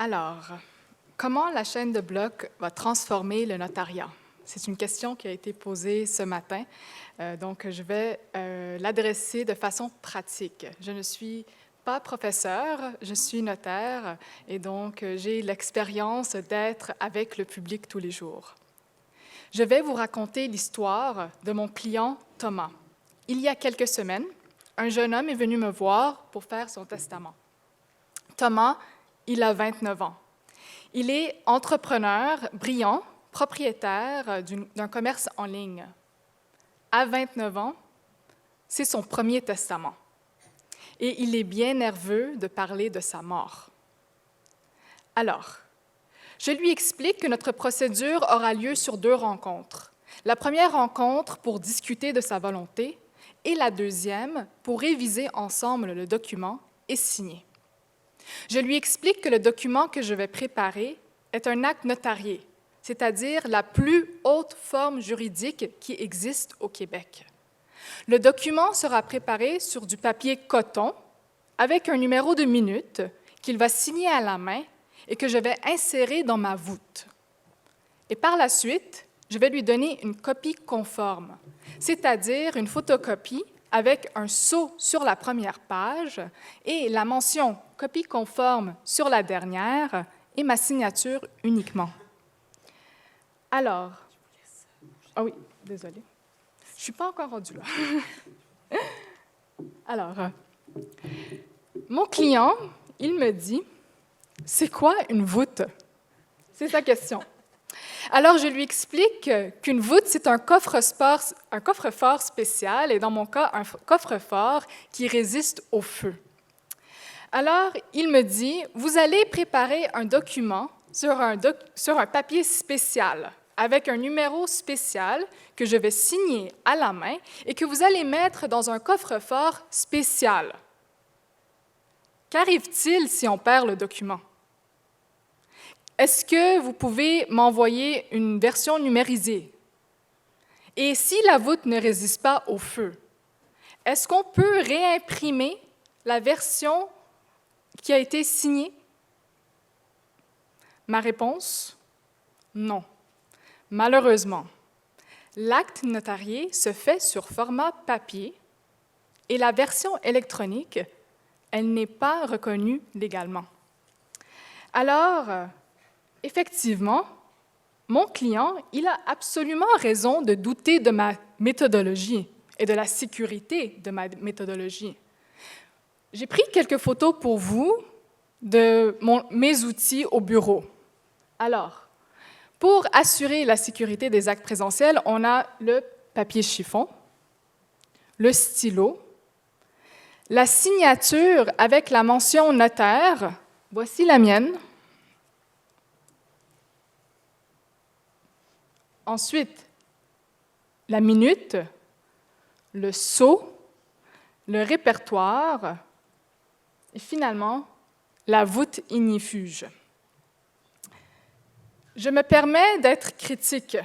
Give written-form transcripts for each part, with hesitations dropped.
Alors, comment la chaîne de blocs va transformer le notariat? C'est une question qui a été posée ce matin, donc je vais l'adresser de façon pratique. Je ne suis pas professeur, je suis notaire et donc j'ai l'expérience d'être avec le public tous les jours. Je vais vous raconter l'histoire de mon client Thomas. Il y a quelques semaines, un jeune homme est venu me voir pour faire son testament. Thomas, il a 29 ans. Il est entrepreneur brillant, propriétaire d'un commerce en ligne. À 29 ans, c'est son premier testament. Et il est bien nerveux de parler de sa mort. Alors, je lui explique que notre procédure aura lieu sur 2 rencontres. La première rencontre pour discuter de sa volonté et la deuxième pour réviser ensemble le document et signer. Je lui explique que le document que je vais préparer est un acte notarié, c'est-à-dire la plus haute forme juridique qui existe au Québec. Le document sera préparé sur du papier coton avec un numéro de minute qu'il va signer à la main et que je vais insérer dans ma voûte. Et par la suite, je vais lui donner une copie conforme, c'est-à-dire une photocopie avec un sceau sur la première page et la mention « copie conforme » sur la dernière et ma signature uniquement. Alors, ah oui, désolée, je ne suis pas encore rendue là. Alors, mon client, il me dit « C'est quoi une voûte? » C'est sa question. Alors, je lui explique qu'une voûte, c'est un coffre-fort spécial, et dans mon cas, un coffre-fort qui résiste au feu. Alors, il me dit, vous allez préparer un document sur un papier spécial, avec un numéro spécial que je vais signer à la main et que vous allez mettre dans un coffre-fort spécial. Qu'arrive-t-il si on perd le document? Est-ce que vous pouvez m'envoyer une version numérisée? Et si la voûte ne résiste pas au feu, est-ce qu'on peut réimprimer la version qui a été signée? Ma réponse, non. Malheureusement, l'acte notarié se fait sur format papier et la version électronique, elle n'est pas reconnue légalement. Alors, effectivement, mon client, il a absolument raison de douter de ma méthodologie et de la sécurité de ma méthodologie. J'ai pris quelques photos pour vous de mes outils au bureau. Alors, pour assurer la sécurité des actes présentiels, on a le papier chiffon, le stylo, la signature avec la mention notaire. Voici la mienne. Ensuite, la minute, le sceau, le répertoire et finalement, la voûte ignifuge. Je me permets d'être critique.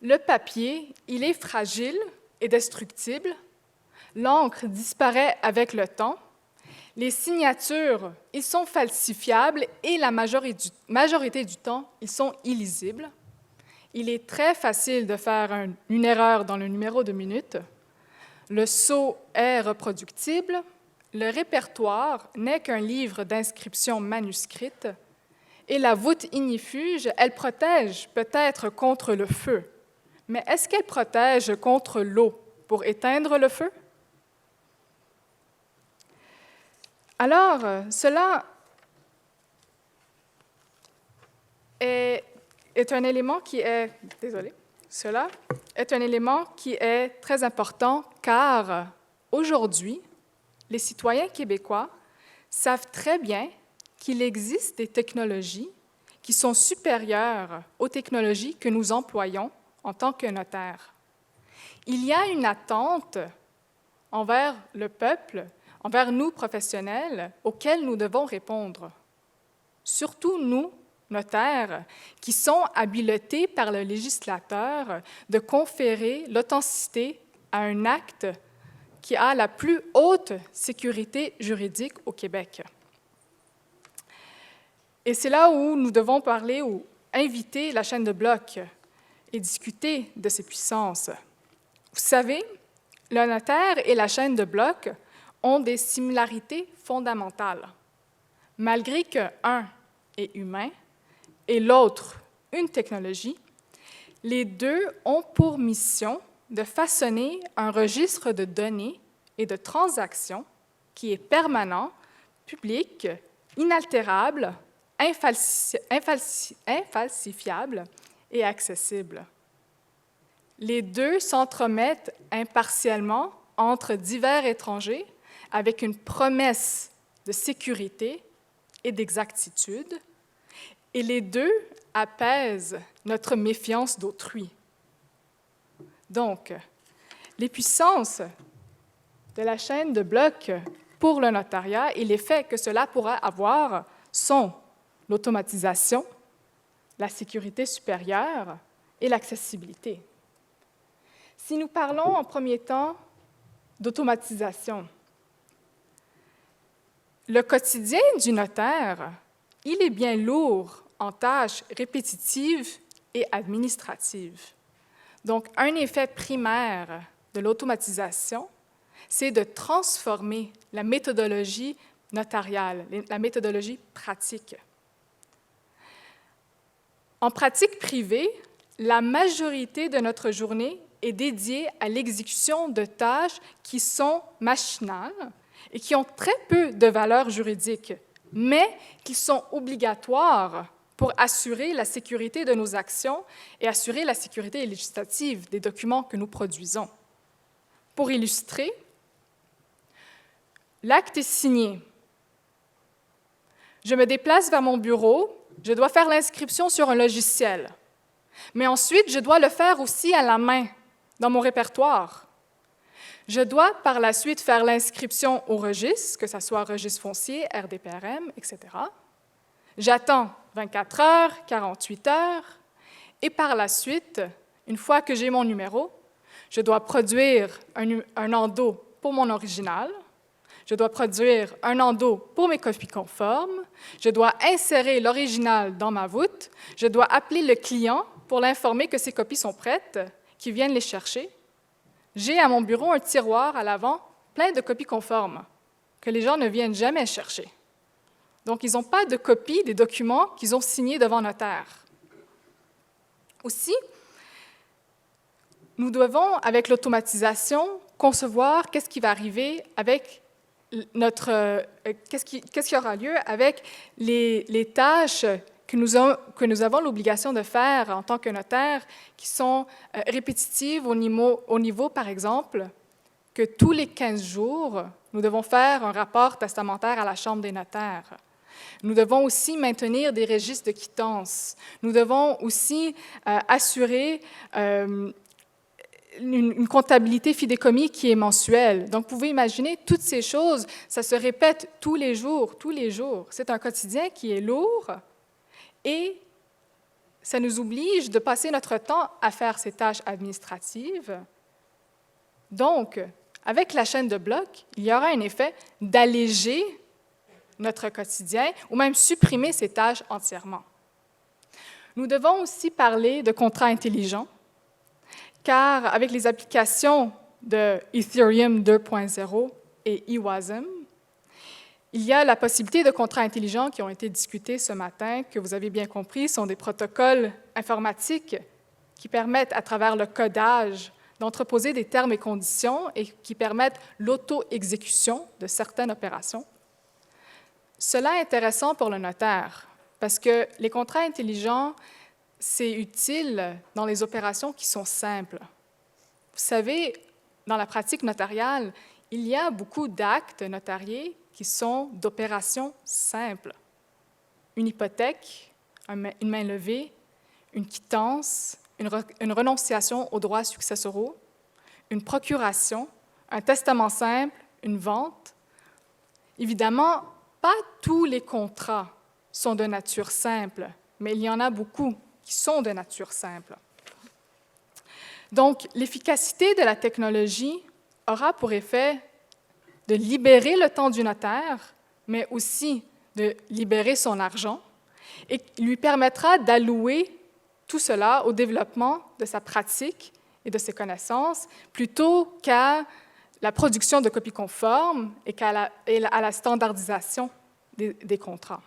Le papier, il est fragile et destructible. L'encre disparaît avec le temps. Les signatures, ils sont falsifiables et la majorité du temps, ils sont illisibles. Il est très facile de faire une erreur dans le numéro de minute. Le sceau est reproductible. Le répertoire n'est qu'un livre d'inscription manuscrite. Et la voûte ignifuge, elle protège peut-être contre le feu. Mais est-ce qu'elle protège contre l'eau pour éteindre le feu? Alors, cela est un élément qui est, cela est un élément qui est très important car aujourd'hui, les citoyens québécois savent très bien qu'il existe des technologies qui sont supérieures aux technologies que nous employons en tant que notaires. Il y a une attente envers le peuple, envers nous professionnels, auxquels nous devons répondre. Surtout nous, notaires, qui sont habilités par le législateur de conférer l'authenticité à un acte qui a la plus haute sécurité juridique au Québec. Et c'est là où nous devons parler ou inviter la chaîne de blocs et discuter de ses puissances. Vous savez, le notaire et la chaîne de blocs ont des similarités fondamentales. Malgré qu'un est humain et l'autre une technologie, les deux ont pour mission de façonner un registre de données et de transactions qui est permanent, public, inaltérable, infalsifiable et accessible. Les deux s'entremettent impartialement entre divers étrangers avec une promesse de sécurité et d'exactitude, et les deux apaisent notre méfiance d'autrui. Donc, les puissances de la chaîne de blocs pour le notariat et l'effet que cela pourra avoir sont l'automatisation, la sécurité supérieure et l'accessibilité. Si nous parlons en premier temps d'automatisation, le quotidien du notaire, il est bien lourd en tâches répétitives et administratives. Donc, un effet primaire de l'automatisation, c'est de transformer la méthodologie notariale, la méthodologie pratique. En pratique privée, la majorité de notre journée est dédiée à l'exécution de tâches qui sont machinales et qui ont très peu de valeur juridique, mais qui sont obligatoires pour assurer la sécurité de nos actions et assurer la sécurité législative des documents que nous produisons. Pour illustrer, l'acte est signé. Je me déplace vers mon bureau, je dois faire l'inscription sur un logiciel. Mais ensuite, je dois le faire aussi à la main, dans mon répertoire. Je dois par la suite faire l'inscription au registre, que ce soit registre foncier, RDPRM, etc. J'attends 24 heures, 48 heures, et par la suite, une fois que j'ai mon numéro, je dois produire un endo pour mon original, je dois produire un endo pour mes copies conformes, je dois insérer l'original dans ma voûte, je dois appeler le client pour l'informer que ses copies sont prêtes, qu'il vienne les chercher. J'ai à mon bureau un tiroir à l'avant plein de copies conformes que les gens ne viennent jamais chercher. Donc, ils n'ont pas de copie des documents qu'ils ont signés devant notaire. Aussi, nous devons, avec l'automatisation, concevoir qu'est-ce qui va arriver avec qu'est-ce qui aura lieu avec les tâches que nous avons l'obligation de faire en tant que notaire, qui sont répétitives au niveau, par exemple, que tous les 15 jours, nous devons faire un rapport testamentaire à la Chambre des notaires. Nous devons aussi maintenir des registres de quittance. Nous devons aussi assurer une comptabilité fidéicommis qui est mensuelle. Donc, vous pouvez imaginer, toutes ces choses, ça se répète tous les jours, tous les jours. C'est un quotidien qui est lourd et ça nous oblige de passer notre temps à faire ces tâches administratives. Donc, avec la chaîne de blocs, il y aura un effet d'alléger notre quotidien ou même supprimer ces tâches entièrement. Nous devons aussi parler de contrats intelligents, car avec les applications de Ethereum 2.0 et eWASM, il y a la possibilité de contrats intelligents qui ont été discutés ce matin, que vous avez bien compris, sont des protocoles informatiques qui permettent, à travers le codage, d'entreposer des termes et conditions et qui permettent l'auto-exécution de certaines opérations. Cela est intéressant pour le notaire, parce que les contrats intelligents, c'est utile dans les opérations qui sont simples. Vous savez, dans la pratique notariale, il y a beaucoup d'actes notariés qui sont d'opérations simples. Une hypothèque, une main levée, une quittance, une renonciation aux droits successoraux, une procuration, un testament simple, une vente. Évidemment, pas tous les contrats sont de nature simple, mais il y en a beaucoup qui sont de nature simple. Donc, l'efficacité de la technologie aura pour effet de libérer le temps du notaire, mais aussi de libérer son argent, et lui permettra d'allouer tout cela au développement de sa pratique et de ses connaissances plutôt qu'à la production de copies conformes et à la standardisation des contrats.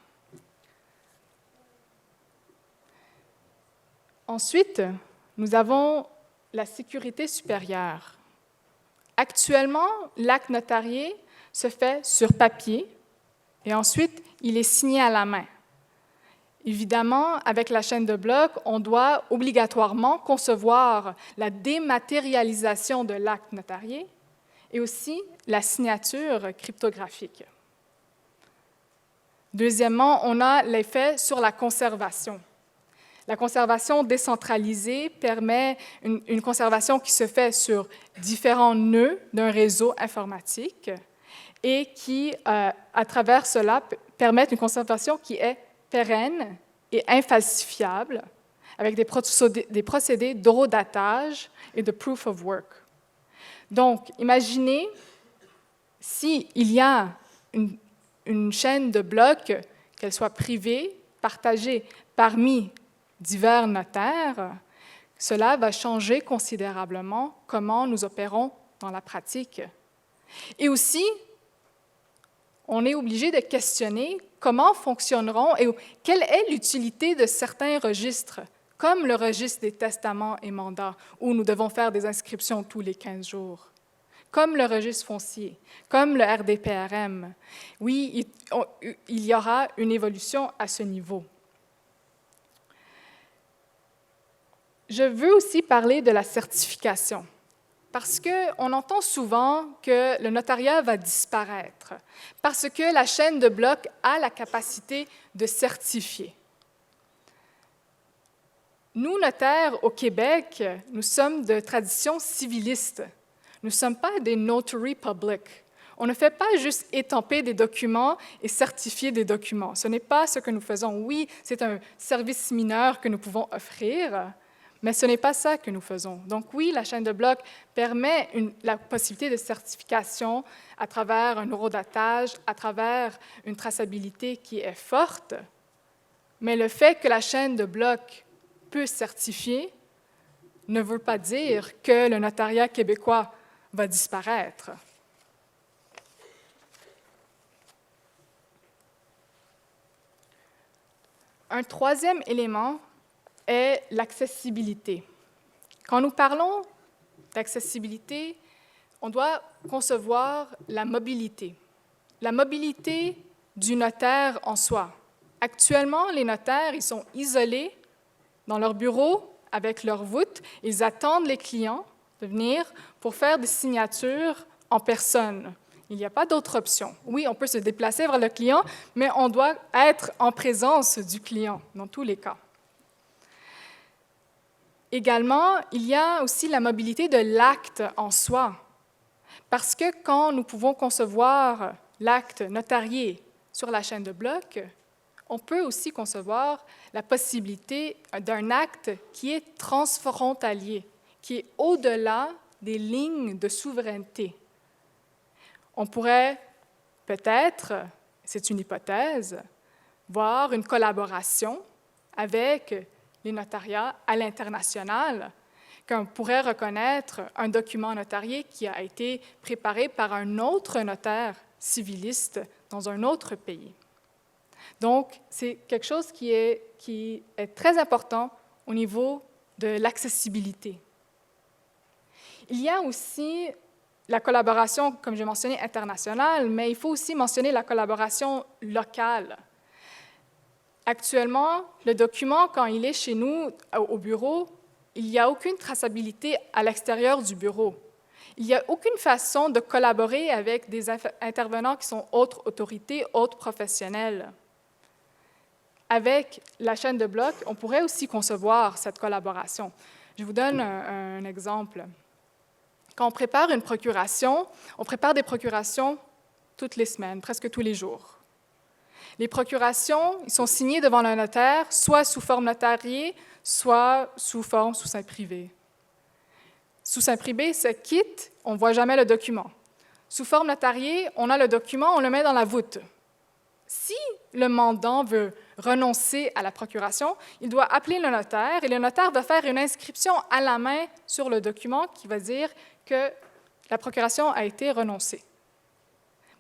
Ensuite, nous avons la sécurité supérieure. Actuellement, l'acte notarié se fait sur papier et ensuite, il est signé à la main. Évidemment, avec la chaîne de blocs, on doit obligatoirement concevoir la dématérialisation de l'acte notarié et aussi la signature cryptographique. Deuxièmement, on a l'effet sur la conservation. La conservation décentralisée permet une conservation qui se fait sur différents nœuds d'un réseau informatique et qui, à travers cela, permet une conservation qui est pérenne et infalsifiable avec des procédés d'horodatage et de proof of work. Donc, imaginez s'il y a une chaîne de blocs, qu'elle soit privée, partagée parmi divers notaires, cela va changer considérablement comment nous opérons dans la pratique. Et aussi, on est obligé de questionner comment fonctionneront et quelle est l'utilité de certains registres, comme le registre des testaments et mandats, où nous devons faire des inscriptions tous les 15 jours, comme le registre foncier, comme le RDPRM. Oui, il y aura une évolution à ce niveau. Je veux aussi parler de la certification, parce qu'on entend souvent que le notariat va disparaître, parce que la chaîne de blocs a la capacité de certifier. Nous, notaires au Québec, nous sommes de tradition civiliste. Nous ne sommes pas des notary public. On ne fait pas juste étamper des documents et certifier des documents. Ce n'est pas ce que nous faisons. Oui, c'est un service mineur que nous pouvons offrir, mais ce n'est pas ça que nous faisons. Donc oui, la chaîne de blocs permet la possibilité de certification à travers un horodatage, à travers une traçabilité qui est forte, mais le fait que la chaîne de blocs peut certifier ne veut pas dire que le notariat québécois va disparaître. Un troisième élément est l'accessibilité. Quand nous parlons d'accessibilité, on doit concevoir la mobilité du notaire en soi. Actuellement, les notaires, ils sont isolés dans leur bureau avec leur voûte. Ils attendent les clients de venir pour faire des signatures en personne. Il n'y a pas d'autre option. Oui, on peut se déplacer vers le client, mais on doit être en présence du client dans tous les cas. Également, il y a aussi la mobilité de l'acte en soi, parce que quand nous pouvons concevoir l'acte notarié sur la chaîne de blocs, on peut aussi concevoir la possibilité d'un acte qui est transfrontalier, qui est au-delà des lignes de souveraineté. On pourrait peut-être, c'est une hypothèse, voir une collaboration avec les notariats à l'international, qu'on pourrait reconnaître un document notarié qui a été préparé par un autre notaire civiliste dans un autre pays. Donc, c'est quelque chose qui est très important au niveau de l'accessibilité. Il y a aussi la collaboration, comme j'ai mentionné, internationale, mais il faut aussi mentionner la collaboration locale. Actuellement, le document, quand il est chez nous au bureau, il n'y a aucune traçabilité à l'extérieur du bureau. Il n'y a aucune façon de collaborer avec des intervenants qui sont autres autorités, autres professionnels. Avec la chaîne de blocs, on pourrait aussi concevoir cette collaboration. Je vous donne un exemple. Quand on prépare une procuration, on prépare des procurations toutes les semaines, presque tous les jours. Les procurations, ils sont signées devant le notaire, soit sous forme notariée, soit sous forme sous seing privé. Sous seing privé, c'est quitte, on ne voit jamais le document. Sous forme notariée, on a le document, on le met dans la voûte. Si le mandant veut renoncer à la procuration, il doit appeler le notaire et le notaire va faire une inscription à la main sur le document qui va dire que la procuration a été renoncée.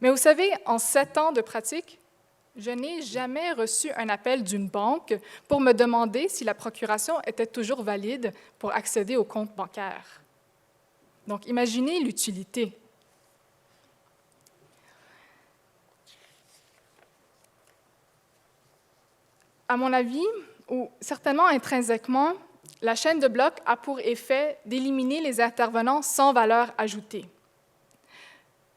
Mais vous savez, en 7 ans de pratique, je n'ai jamais reçu un appel d'une banque pour me demander si la procuration était toujours valide pour accéder au compte bancaire. Donc, imaginez l'utilité. À mon avis, ou certainement intrinsèquement, la chaîne de blocs a pour effet d'éliminer les intervenants sans valeur ajoutée.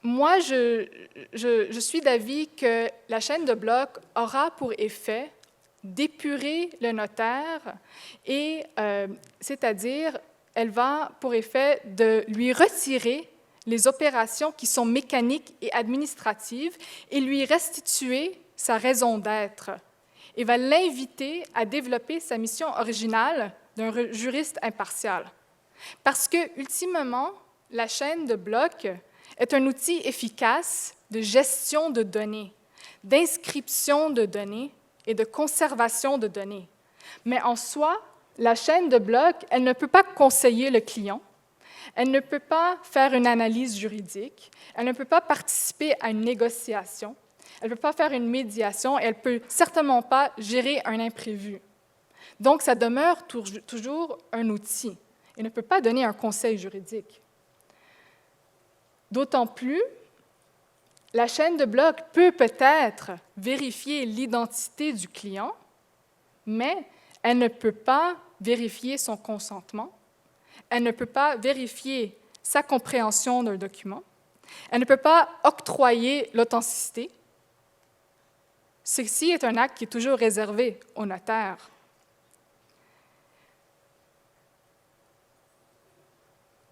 Moi, je suis d'avis que la chaîne de blocs aura pour effet d'épurer le notaire, et c'est-à-dire, elle va pour effet de lui retirer les opérations qui sont mécaniques et administratives et lui restituer sa raison d'être, et va l'inviter à développer sa mission originale d'un juriste impartial. Parce que, ultimement, la chaîne de blocs est un outil efficace de gestion de données, d'inscription de données et de conservation de données. Mais en soi, la chaîne de blocs, elle ne peut pas conseiller le client, elle ne peut pas faire une analyse juridique, elle ne peut pas participer à une négociation, elle ne peut pas faire une médiation, et elle ne peut certainement pas gérer un imprévu. Donc, ça demeure toujours un outil et ne peut pas donner un conseil juridique. D'autant plus, la chaîne de blocs peut peut-être vérifier l'identité du client, mais elle ne peut pas vérifier son consentement, elle ne peut pas vérifier sa compréhension d'un document, elle ne peut pas octroyer l'authenticité. Ceci est un acte qui est toujours réservé au notaire.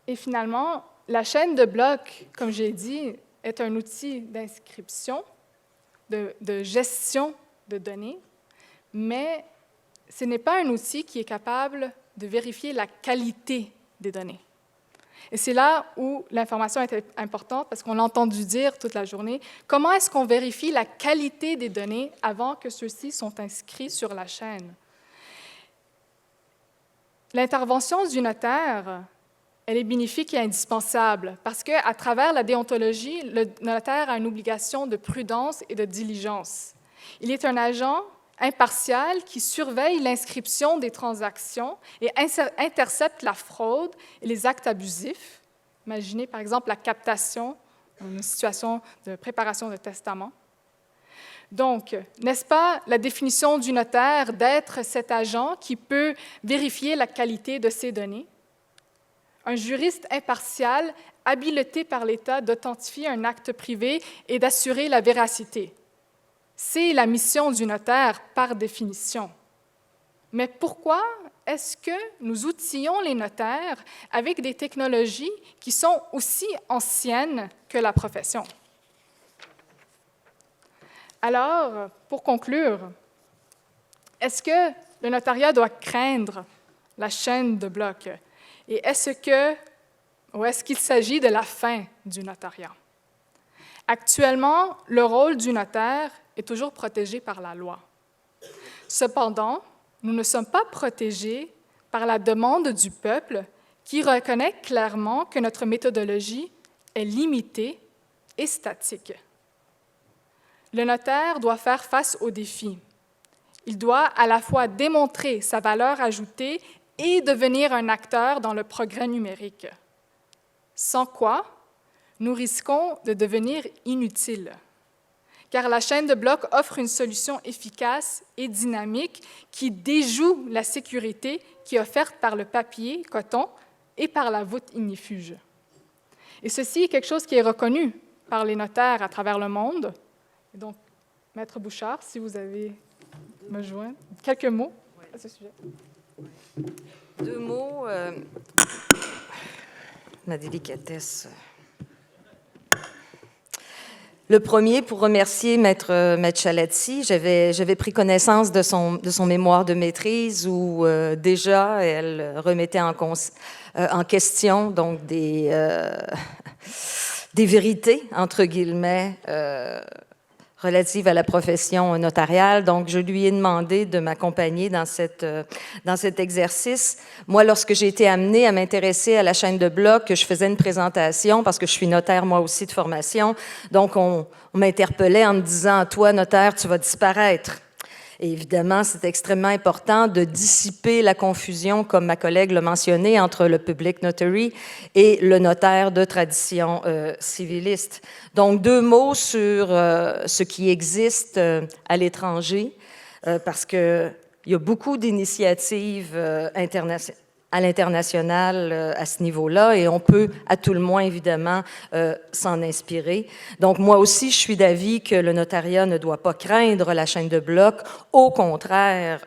Et finalement, la chaîne de blocs, comme j'ai dit, est un outil d'inscription, de gestion de données, mais ce n'est pas un outil qui est capable de vérifier la qualité des données. Et c'est là où l'information est importante, parce qu'on l'a entendu dire toute la journée, comment est-ce qu'on vérifie la qualité des données avant que ceux-ci sont inscrits sur la chaîne? L'intervention du notaire, elle est bénéfique et indispensable, parce qu'à travers la déontologie, le notaire a une obligation de prudence et de diligence. Il est un agent impartial qui surveille l'inscription des transactions et intercepte la fraude et les actes abusifs. Imaginez par exemple la captation, une situation de préparation de testament. Donc, n'est-ce pas la définition du notaire d'être cet agent qui peut vérifier la qualité de ces données? Un juriste impartial habilité par l'État d'authentifier un acte privé et d'assurer la véracité. C'est la mission du notaire par définition. Mais pourquoi est-ce que nous outillons les notaires avec des technologies qui sont aussi anciennes que la profession? Alors, pour conclure, est-ce que le notariat doit craindre la chaîne de blocs? Et est-ce qu'il s'agit de la fin du notariat? Actuellement, le rôle du notaire est toujours protégé par la loi. Cependant, nous ne sommes pas protégés par la demande du peuple qui reconnaît clairement que notre méthodologie est limitée et statique. Le notaire doit faire face aux défis. Il doit à la fois démontrer sa valeur ajoutée et devenir un acteur dans le progrès numérique. Sans quoi, nous risquons de devenir inutiles, car la chaîne de blocs offre une solution efficace et dynamique qui déjoue la sécurité qui est offerte par le papier, coton et par la voûte ignifuge. Et ceci est quelque chose qui est reconnu par les notaires à travers le monde. Et donc, Maître Bouchard, si vous avez me joindre, quelques mots à ce sujet. 2 mots, ma délicatesse. Le premier, pour remercier Maître Chalati, j'avais pris connaissance de son mémoire de maîtrise où déjà elle remettait en question donc des vérités, entre guillemets, relative à la profession notariale. Donc, je lui ai demandé de m'accompagner dans cet exercice. Moi, lorsque j'ai été amenée à m'intéresser à la chaîne de blocs, je faisais une présentation parce que je suis notaire moi aussi de formation. Donc, on m'interpellait en me disant « Toi, notaire, tu vas disparaître ». Et évidemment, c'est extrêmement important de dissiper la confusion, comme ma collègue l'a mentionné, entre le public notary et le notaire de tradition civiliste. Donc, 2 mots sur ce qui existe à l'étranger, parce qu'il y a beaucoup d'initiatives à l'international à ce niveau-là, et on peut, à tout le moins, évidemment, s'en inspirer. Donc, moi aussi, je suis d'avis que le notariat ne doit pas craindre la chaîne de blocs. Au contraire,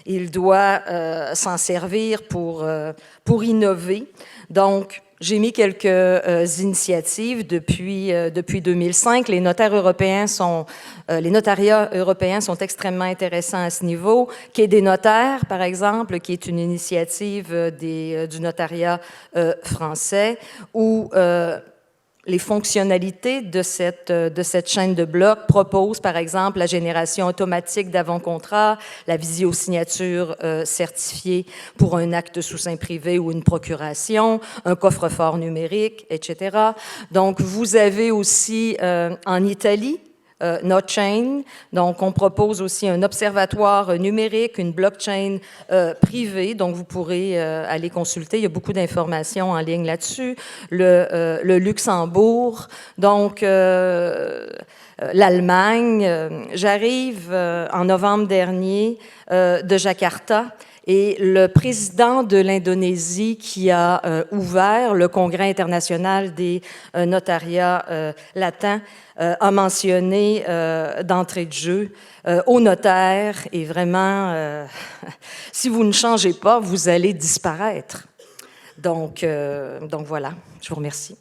il doit s'en servir pour innover. Donc, j'ai mis quelques initiatives depuis 2005. Les notariats européens sont extrêmement intéressants à ce niveau. Quai des notaires, par exemple, qui est une initiative du notariat français, où les fonctionnalités de cette chaîne de blocs proposent, par exemple, la génération automatique d'avant-contrat, la visio-signature certifiée pour un acte sous seing privé ou une procuration, un coffre-fort numérique, etc. Donc, vous avez aussi en Italie, NotChain. Donc, on propose aussi un observatoire numérique, une blockchain privée. Donc, vous pourrez aller consulter. Il y a beaucoup d'informations en ligne là-dessus. Le Luxembourg. Donc, l'Allemagne. J'arrive en novembre dernier de Jakarta. Et le président de l'Indonésie qui a ouvert le Congrès international des notariats latins a mentionné d'entrée de jeu aux notaires, et vraiment, si vous ne changez pas, vous allez disparaître. Donc voilà, je vous remercie.